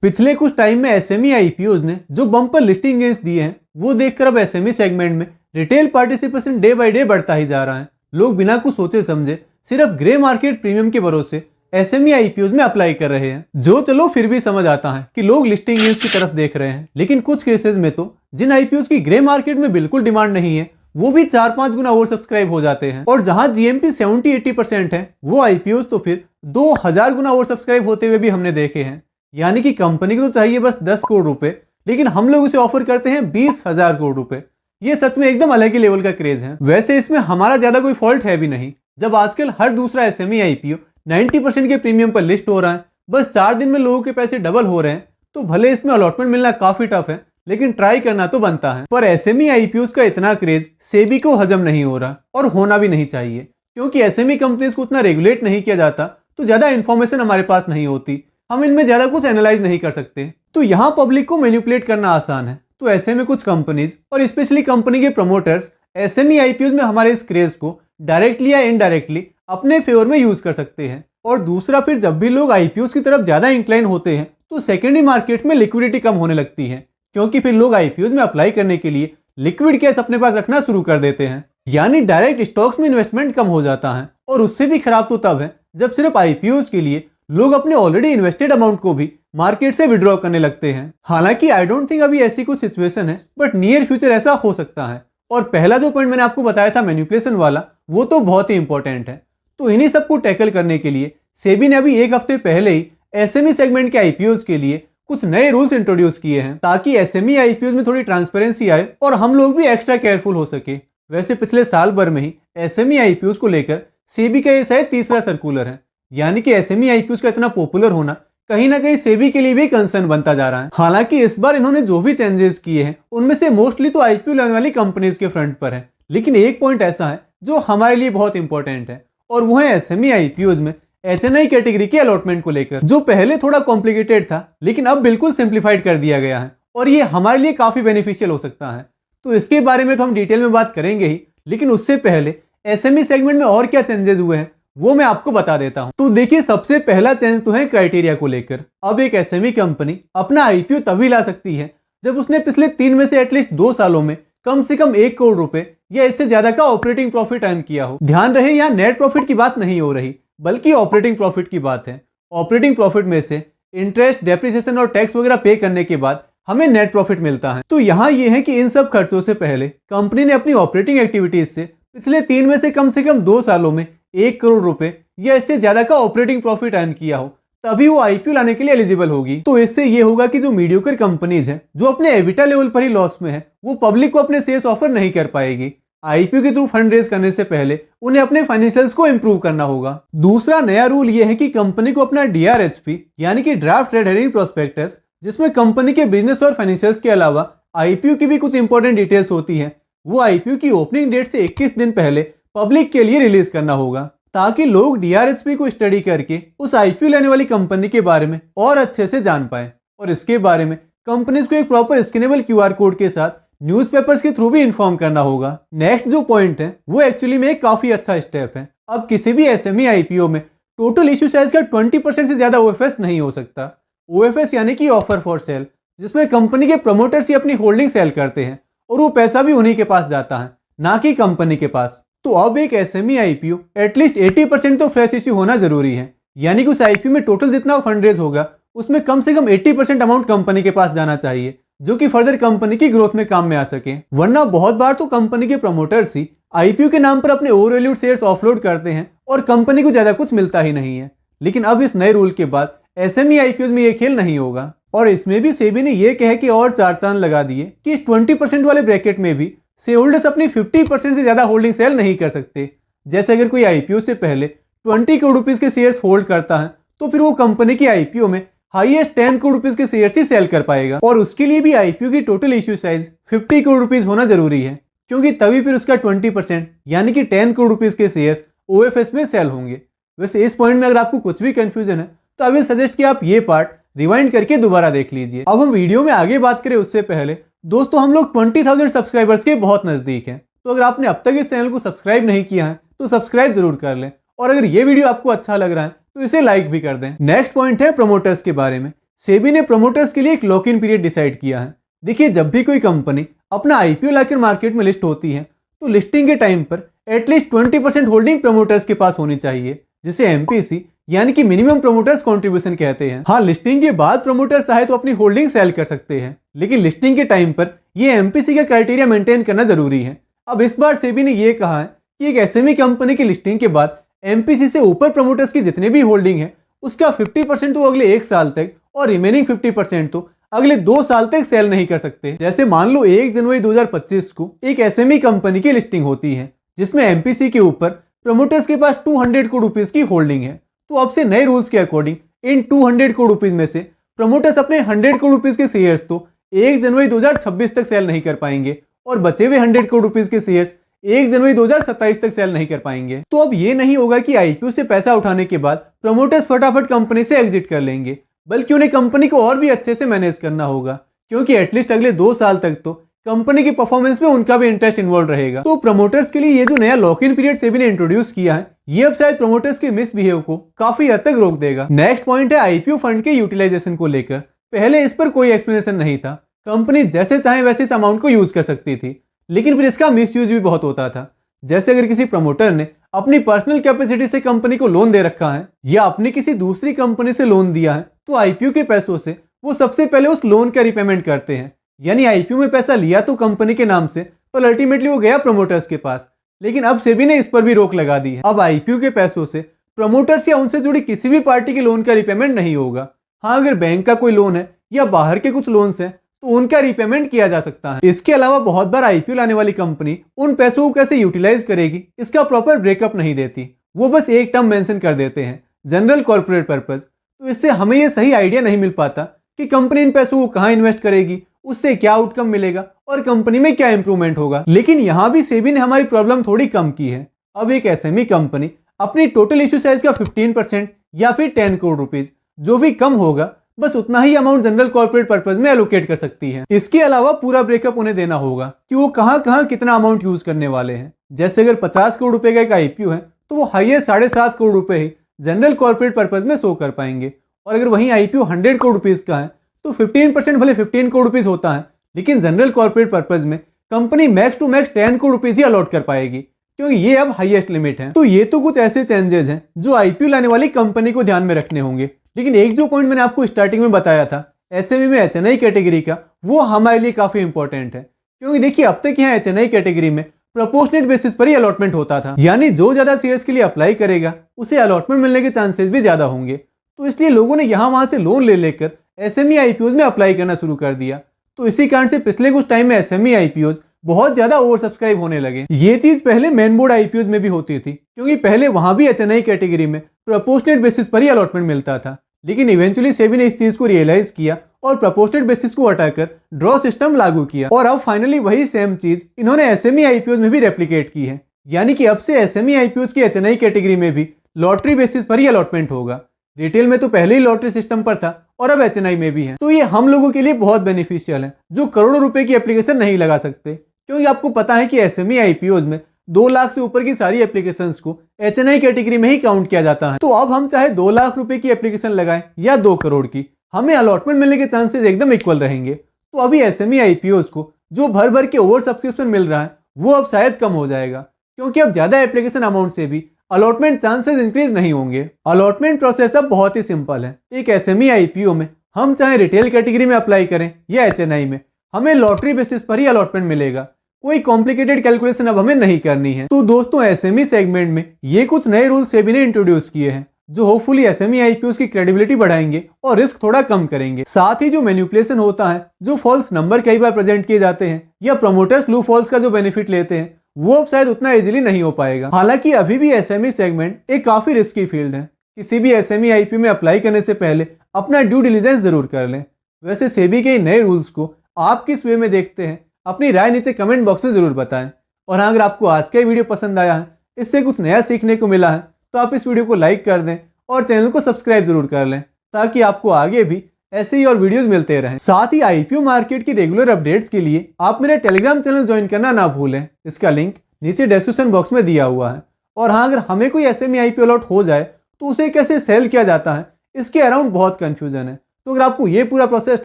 पिछले कुछ टाइम में एसएमई आईपीओज ने जो बम्पर लिस्टिंग गेंस दिए हैं वो देखकर अब एसएमई सेगमेंट में retail participation day by day बढ़ता ही जा रहा है। लोग बिना कुछ सोचे समझे सिर्फ ग्रे मार्केट प्रीमियम के भरोसे एसएमई आईपीओज में अप्लाई कर रहे हैं। जो चलो फिर भी समझ आता है कि लोग लिस्टिंग गेंस की तरफ देख रहे हैं, लेकिन कुछ केसेस में तो जिन आईपीओज की ग्रे मार्केट में बिल्कुल डिमांड नहीं है वो भी 4-5 गुना ओवर सब्सक्राइब हो जाते हैं। और जहां जीएमपी 70-80% है वो आईपीओज तो फिर 2000 गुना ओवर सब्सक्राइब होते हुए भी हमने देखे हैं। यानी कि कंपनी को तो चाहिए बस 10 करोड़ रुपए, लेकिन हम लोग उसे ऑफर करते हैं 20,000 करोड़ रुपए। ये सच में एकदम अलग ही लेवल का क्रेज है। वैसे इसमें हमारा ज्यादा कोई फॉल्ट है भी नहीं, जब आजकल हर दूसरा एसएमई आईपीओ 90% के प्रीमियम पर लिस्ट हो रहा है, बस 4 दिन में लोगों के पैसे डबल हो रहे हैं, तो भले इसमें अलॉटमेंट मिलना काफी टफ है, लेकिन ट्राई करना तो बनता है। पर एसएमई आईपीओज का इतना क्रेज सेबी को हजम नहीं हो रहा और होना भी नहीं चाहिए, क्योंकि एसएमई कंपनीज को उतना रेगुलेट नहीं किया जाता तो ज्यादा इंफॉर्मेशन हमारे पास नहीं होती, हम इनमें ज्यादा कुछ एनालाइज नहीं कर सकते, तो यहाँ पब्लिक को मैनिपुलेट करना आसान है। तो ऐसे में कुछ कंपनीज और स्पेशली कंपनी के प्रमोटर्स एसएमई आईपीओज में हमारे इस क्रेज को डायरेक्टली या इनडायरेक्टली अपने फेवर में यूज कर सकते हैं। और दूसरा, फिर जब भी लोग आईपीओज की तरफ ज्यादा इंक्लाइन होते हैं तो सेकेंडरी मार्केट में लिक्विडिटी कम होने लगती है, क्योंकि फिर लोग आईपीओज में अप्लाई करने के लिए लिक्विड कैश अपने पास रखना शुरू कर देते हैं। यानी डायरेक्ट स्टॉक्स में इन्वेस्टमेंट कम हो जाता है। और उससे भी खराब तो तब है जब सिर्फ आईपीओज के लिए लोग अपने ऑलरेडी इन्वेस्टेड अमाउंट को भी मार्केट से विड्रॉ करने लगते हैं। हालांकि आई डोंट थिंक अभी ऐसी कुछ सिचुएशन है, बट नियर फ्यूचर ऐसा हो सकता है। और पहला जो पॉइंट मैंने आपको बताया था मैनिपुलेशन वाला, वो तो बहुत ही इंपॉर्टेंट है। तो इन्हीं सबको टैकल करने के लिए सेबी ने अभी एक हफ्ते पहले ही एसएमई सेगमेंट के आईपीओज के लिए कुछ नए रूल्स इंट्रोड्यूस किए हैं, ताकि एसएमई आईपीओज में थोड़ी ट्रांसपेरेंसी आए और हम लोग भी एक्स्ट्रा केयरफुल हो सके। वैसे पिछले साल भर में ही एसएमई आईपीओज को लेकर सेबी का ये शायद तीसरा सर्कुलर है। यानी कि एसएमई आईपीओज का इतना पॉपुलर होना कहीं ना कहीं सेबी के लिए भी कंसर्न बनता जा रहा है। हालांकि इस बार इन्होंने जो भी चेंजेस किए हैं उनमें से मोस्टली तो आईपीओ लेने वाली कंपनीज के फ्रंट पर है, लेकिन एक पॉइंट ऐसा है जो हमारे लिए बहुत इंपॉर्टेंट है, और वो है एसएमई आईपीओज में एचएनआई कैटेगरी के अलॉटमेंट को लेकर, जो पहले थोड़ा कॉम्प्लिकेटेड था लेकिन अब बिल्कुल सिंप्लीफाइड कर दिया गया है, और ये हमारे लिए काफी बेनिफिशियल हो सकता है। तो इसके बारे में तो हम डिटेल में बात करेंगे ही, लेकिन उससे पहले एसएमई सेगमेंट में और क्या चेंजेस हुए हैं वो मैं आपको बता देता हूं। तो देखिए, सबसे पहला चेंज तो है क्राइटेरिया को लेकर। अब एक एसएमई कंपनी अपना आईपीओ तभी ला सकती है जब उसने पिछले 3 में से एटलीस्ट 2 सालों में कम से कम 1 करोड़ रुपए या इससे ज्यादा का ऑपरेटिंग प्रॉफिट अर्न किया हो। ध्यान रहे, यहाँ नेट प्रॉफिट की बात नहीं हो रही, बल्कि ऑपरेटिंग प्रॉफिट की बात है। ऑपरेटिंग प्रॉफिट में से इंटरेस्ट, डेप्रिसिएशन और टैक्स वगैरह पे करने के बाद हमें नेट प्रॉफिट मिलता है। तो यहाँ ये है कि इन सब खर्चों से पहले कंपनी ने अपनी ऑपरेटिंग एक्टिविटीज से पिछले 3 में से कम 2 सालों में 1 करोड़ रुपए या इससे ज्यादा का ऑपरेटिंग प्रॉफिट अर्न किया हो, तभी वो आईपीओ लाने के लिए एलिजिबल होगी। तो इससे ये होगा कि जो मीडियोकर कंपनीज हैं जो अपने एबिटा लेवल पर ही लॉस में है, वो पब्लिक को अपने शेयर्स ऑफर नहीं कर पाएगी। आईपीओ के थ्रू फंड रेज करने से पहले उन्हें अपने फाइनेंशियल्स को इंप्रूव करना होगा। दूसरा नया रूल ये है कि कंपनी को अपना डीआरएचपी यानी कि ड्राफ्ट रेड हेरिंग प्रोस्पेक्टस, जिसमें कंपनी के बिजनेस और फाइनेंशियल्स के अलावा आईपीओ की भी कुछ इंपॉर्टेंट डिटेल्स होती है, वो आईपीओ की ओपनिंग डेट से 21 दिन पहले पब्लिक के लिए रिलीज करना होगा, ताकि लोग डीआरएचपी को स्टडी करके उस आईपीओ लेने वाली कंपनी के बारे में और अच्छे से जान पाए। और इसके बारे में कंपनीज को एक प्रॉपर स्कैनेबल क्यूआर कोड के साथ न्यूज़पेपर्स के थ्रू भी इन्फॉर्म करना होगा। नेक्स्ट जो पॉइंट है वो एक्चुअली में एक काफी अच्छा स्टेप है। अब किसी भी एसएमई आईपीओ में टोटल इश्यू साइज का 20% से ज्यादा ओएफएस नहीं हो सकता। ओएफएस यानी कि ऑफर फॉर सेल, जिसमें कंपनी के प्रमोटर्स ही अपनी होल्डिंग सेल करते हैं और वो पैसा भी उन्हीं के पास जाता है, ना कि कंपनी के पास। तो अब एक एसएमई आईपीओ एटलीस्ट 80% तो फ्रेश इश्यू होना जरूरी है। यानी कि उस आईपीओ में टोटल जितना फंड रेज होगा उसमें कम से कम 80% अमाउंट कंपनी के पास जाना चाहिए, जो कि फर्दर कंपनी की ग्रोथ में काम में आ सके। वरना बहुत बार तो कंपनी के प्रमोटर्स ही आईपीओ के नाम पर अपने ओवरवैल्यूड शेयर्स ऑफलोड करते हैं और कंपनी को ज्यादा कुछ मिलता ही नहीं है। लेकिन अब इस नए रूल के बाद एसएमई आईपीओ में ये खेल नहीं होगा। और इसमें भी सेबी ने यह कह के और 4 चांद लगा दिए कि इस 20% वाले ब्रैकेट में भी शेयर होल्डर्स अपनी 50% से ज्यादा होल्डिंग सेल नहीं कर सकते। जैसे अगर कोई आईपीओ से पहले 20 करोड़ रुपीज के शेयर्स होल्ड करता है, तो फिर वो कंपनी की आईपीओ में हाईएस्ट 10 करोड़ रुपीज के शेयर्स ही सेल कर पाएगा। और उसके लिए भी आईपीओ की total issue size 50 crore rupees होना जरूरी है, क्योंकि तभी फिर उसका 20% यानी कि 10 करोड़ रुपीज के शेयर्स ओएफएस में सेल होंगे। वैसे इस पॉइंट में अगर आपको कुछ भी कंफ्यूजन है तो आई विल सजेस्ट कि आप ये पार्ट रिवाइंड करके दोबारा देख लीजिए। अब हम वीडियो में आगे बात करें उससे पहले दोस्तों, हम लोग 20,000 सब्सक्राइबर्स के बहुत नजदीक हैं। तो अगर आपने अब तक इस चैनल को सब्सक्राइब नहीं किया है तो सब्सक्राइब जरूर कर लें, और अगर ये वीडियो आपको अच्छा लग रहा है तो इसे लाइक भी कर दें। नेक्स्ट पॉइंट है प्रमोटर्स के बारे में। सेबी ने प्रमोटर्स के लिए एक लॉक इन पीरियड डिसाइड किया है। देखिए, जब भी कोई कंपनी अपना आईपीओ लाकर मार्केट में लिस्ट होती है तो लिस्टिंग के टाइम पर एटलीस्ट 20% होल्डिंग प्रमोटर्स के पास होनी चाहिए, जिसे एमपीसी यानी कि मिनिमम प्रमोटर्स कंट्रीब्यूशन कहते हैं। हाँ, लिस्टिंग के बाद प्रमोटर चाहे तो अपनी होल्डिंग सेल कर सकते हैं, लेकिन लिस्टिंग के टाइम पर ये एमपीसी का क्राइटेरिया मेंटेन करना जरूरी है। अब इस बार सेबी ने यह कहा है कि एक एसएमई कंपनी की लिस्टिंग के बाद एमपीसी से ऊपर प्रमोटर्स की जितने भी होल्डिंग है उसका 50% तो अगले 1 साल तक और रिमेनिंग 50% तो अगले 2 साल तक सेल नहीं कर सकते। जैसे मान लो 1 जनवरी 2025 को एक एसएमई कंपनी की लिस्टिंग होती है जिसमें एमपीसी के ऊपर प्रमोटर्स के पास 200 करोड़ रुपीस की होल्डिंग है, तो अब से नए रूल्स के अकॉर्डिंग इन 200 करोड़ रुपीस में से प्रमोटर्स अपने 100 करोड़ रुपीस के शेयर्स तो 1 जनवरी 2026 तक सेल नहीं कर पाएंगे और बचे हुए 100 करोड़ रुपीस के शेयर्स 1 जनवरी 2027 तक सेल नहीं कर पाएंगे। तो अब ये नहीं होगा कि आईपीओ से पैसा उठाने के बाद प्रमोटर्स फटाफट कंपनी से एग्जिट कर लेंगे, बल्कि उन्हें कंपनी को और भी अच्छे से मैनेज करना होगा, क्योंकि एटलीस्ट अगले 2 साल तक तो कंपनी की परफॉर्मेंस में उनका भी इंटरेस्ट इन्वॉल्व रहेगा। तो प्रमोटर्स के लिए ये जो नया लॉक इन पीरियड सेबी ने इंट्रोड्यूस किया है, ये अब शायद प्रमोटर्स के मिसबिहेव को काफी हद तक रोक देगा। नेक्स्ट पॉइंट है आईपीओ फंड के यूटिलाइजेशन को लेकर। पहले इस पर कोई एक्सप्लेनेशन नहीं था, कंपनी जैसे चाहे वैसे इस अमाउंट को यूज कर सकती थी, लेकिन फिर इसका मिसयूज भी बहुत होता था। जैसे अगर किसी प्रमोटर ने अपनी पर्सनल कैपेसिटी से कंपनी को लोन दे रखा है या अपने किसी दूसरी कंपनी से लोन दिया है, तो आईपीओ के पैसों से वो सबसे पहले उस लोन का रिपेमेंट करते हैं। यानी आईपीओ में पैसा लिया तो कंपनी के नाम से, पर अल्टीमेटली वो गया प्रमोटर्स के पास। लेकिन अब सेबी ने इस पर भी रोक लगा दी है। अब आईपीओ के पैसों से प्रमोटर्स या उनसे जुड़ी किसी भी पार्टी के लोन का रिपेमेंट नहीं होगा। हाँ, अगर बैंक का कोई लोन है या बाहर के कुछ लोन्स हैं तो उनका रिपेमेंट किया जा सकता है। इसके अलावा बहुत बार आईपीओ लाने वाली कंपनी उन पैसों को कैसे यूटिलाइज करेगी इसका प्रॉपर ब्रेकअप नहीं देती, वो बस एक टर्म मेंशन कर देते हैं, जनरल कॉर्पोरेट पर्पस। तो इससे हमें ये सही आइडिया नहीं मिल पाता कि कंपनी इन पैसों को कहाँ इन्वेस्ट करेगी, उससे क्या आउटकम मिलेगा और कंपनी में क्या इंप्रूवमेंट होगा। लेकिन यहाँ भी सेबी ने हमारी प्रॉब्लम थोड़ी कम की है। अब एक एसएमई कंपनी अपनी टोटल इश्यू साइज का 15% या फिर 10 करोड़ रुपीज, जो भी कम होगा, बस उतना ही अमाउंट जनरल कॉर्पोरेट पर्पस में एलोकेट कर सकती है। इसके अलावा पूरा ब्रेकअप उन्हें देना होगा कि वो कहाँ कितना अमाउंट यूज करने वाले हैं। जैसे अगर 50 करोड़ रुपए का एक आईपीओ है तो वो हाईएस्ट 7.5 करोड़ रुपए ही जनरल कॉर्पोरेट पर्पस में शो कर पाएंगे, और अगर वहीं आईपीओ 100 करोड़ रुपीज का है तो 15% भले 15 करोड़ रुपीज होता है, लेकिन जनरल कॉर्पोरेट पर्पस में company max to max 10 crore rupees ही अलॉट कर पाएगी, क्योंकि ये अब हाईएस्ट लिमिट है। तो ये तो कुछ ऐसे चेंजेस हैं जो आईपीओ लाने वाली कंपनी को ध्यान में रखने होंगे। लेकिन एक जो पॉइंट मैंने आपको स्टार्टिंग में बताया था एसएमई में एचएनआई कैटेगरी का, वो हमारे लिए काफी इंपॉर्टेंट है, क्योंकि देखिए अब तक यहाँ एचएनआई कैटेगरी में प्रोपोर्शनेट बेसिस पर ही अलॉटमेंट होता था, यानी जो ज्यादा शेयर्स के लिए अप्लाई करेगा उसे अलॉटमेंट मिलने के चांसेस भी ज्यादा होंगे। तो इसलिए लोगों ने यहाँ वहां से लोन ले लेकर एसएमई आईपीओज में अप्लाई करना शुरू कर दिया। तो इसी कारण से पिछले कुछ टाइम में एसएमई आईपीओज बहुत ज्यादा ओवर सब्सक्राइब होने लगे। ये चीज पहले मेन बोर्ड आईपीओज में भी होती थी, क्योंकि पहले वहां भी एचएनआई कैटेगरी में प्रोपोर्शनेट बेसिस पर ही अलॉटमेंट मिलता था। लेकिन इवेंचुअली सेबी ने इस चीज को रियलाइज किया और प्रोपोर्शनेट बेसिस को हटाकर ड्रॉ सिस्टम लागू किया, और अब फाइनली वही सेम चीज इन्होंने एसएमई आईपीओज में भी रेप्लिकेट की है। यानी कि अब से एसएमई आईपीओज की एचएनआई कैटेगरी में भी लॉटरी बेसिस पर ही अलॉटमेंट होगा। रिटेल में तो पहले ही लॉटरी सिस्टम पर था और अब एचएनआई में भी है। तो ये हम लोगों के लिए बहुत बेनिफिशियल है जो करोड़ों रुपए की एप्लीकेशन नहीं लगा सकते, क्योंकि आपको पता है कि एसएमई आईपीओज में 2 लाख से ऊपर की सारी एप्लीकेशंस को एचएनआई कैटेगरी में ही काउंट किया जाता है। तो अब हम चाहे 2 लाख रुपए की एप्लीकेशन लगाएं या 2 करोड़ की, हमें अलॉटमेंट मिलने के चांसेस एकदम इक्वल रहेंगे। तो अभी एसएमई आईपीओज को जो भर भर के ओवर सब्सक्रिप्शन मिल रहा है वो अब शायद कम हो जाएगा, क्योंकि अब ज्यादा एप्लीकेशन अमाउंट से भी अलॉटमेंट चांसेस इंक्रीज नहीं होंगे। अलॉटमेंट प्रोसेस अब बहुत ही सिंपल है। एक एसएमई आईपीओ में हम चाहे रिटेल कैटेगरी में अप्लाई करें या एचएनआई में, हमें लॉटरी बेसिस पर ही अलॉटमेंट मिलेगा। कोई कॉम्प्लिकेटेड कैलकुलेशन अब हमें नहीं करनी है। तो दोस्तों, एसएमई सेगमेंट में ये कुछ नए रूल सेबी ने इंट्रोड्यूस किए हैं जो होपफुली एसएमई आईपीओज की क्रेडिबिलिटी बढ़ाएंगे और रिस्क थोड़ा कम करेंगे। साथ ही जो मैनिपुलेशन होता है, जो फॉल्स नंबर कई बार प्रेजेंट किए जाते हैं या प्रमोटर्स लूप फॉल्स का जो बेनिफिट लेते हैं, वो अब शायद उतना इजीली नहीं हो पाएगा। हालांकि अभी भी एसएमई सेगमेंट एक काफी रिस्की फील्ड है। किसी भी एसएमई आईपीओ में अप्लाई करने से पहले अपना ड्यू डिलिजेंस जरूर कर लें। वैसे सेबी के नए रूल्स को आप किस वे में देखते हैं, अपनी राय नीचे कमेंट बॉक्स में जरूर बताएं। और अगर आपको आज का वीडियो पसंद आया है, इससे कुछ नया सीखने को मिला है, तो आप इस वीडियो को लाइक कर दें और चैनल को सब्सक्राइब जरूर कर लें, ताकि आपको आगे भी ऐसे ही और वीडियोस मिलते रहें। साथ ही आईपीओ मार्केट की रेगुलर अपडेट्स के लिए आप मेरा टेलीग्राम चैनल ज्वाइन करना ना भूलें। इसका लिंक नीचे डिस्क्रिप्शन बॉक्स में दिया हुआ है। और हाँ, अगर हमें कोई एसएमई आईपीओ अलॉट हो जाए तो उसे कैसे सेल किया जाता है, इसके अराउंड बहुत कंफ्यूजन है। तो अगर आपको ये पूरा प्रोसेस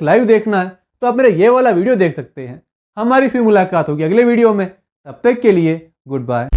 लाइव देखना है तो आप मेरा ये वाला वीडियो देख सकते हैं। हमारी फिर मुलाकात होगी अगले वीडियो में, तब तक के लिए गुड बाय।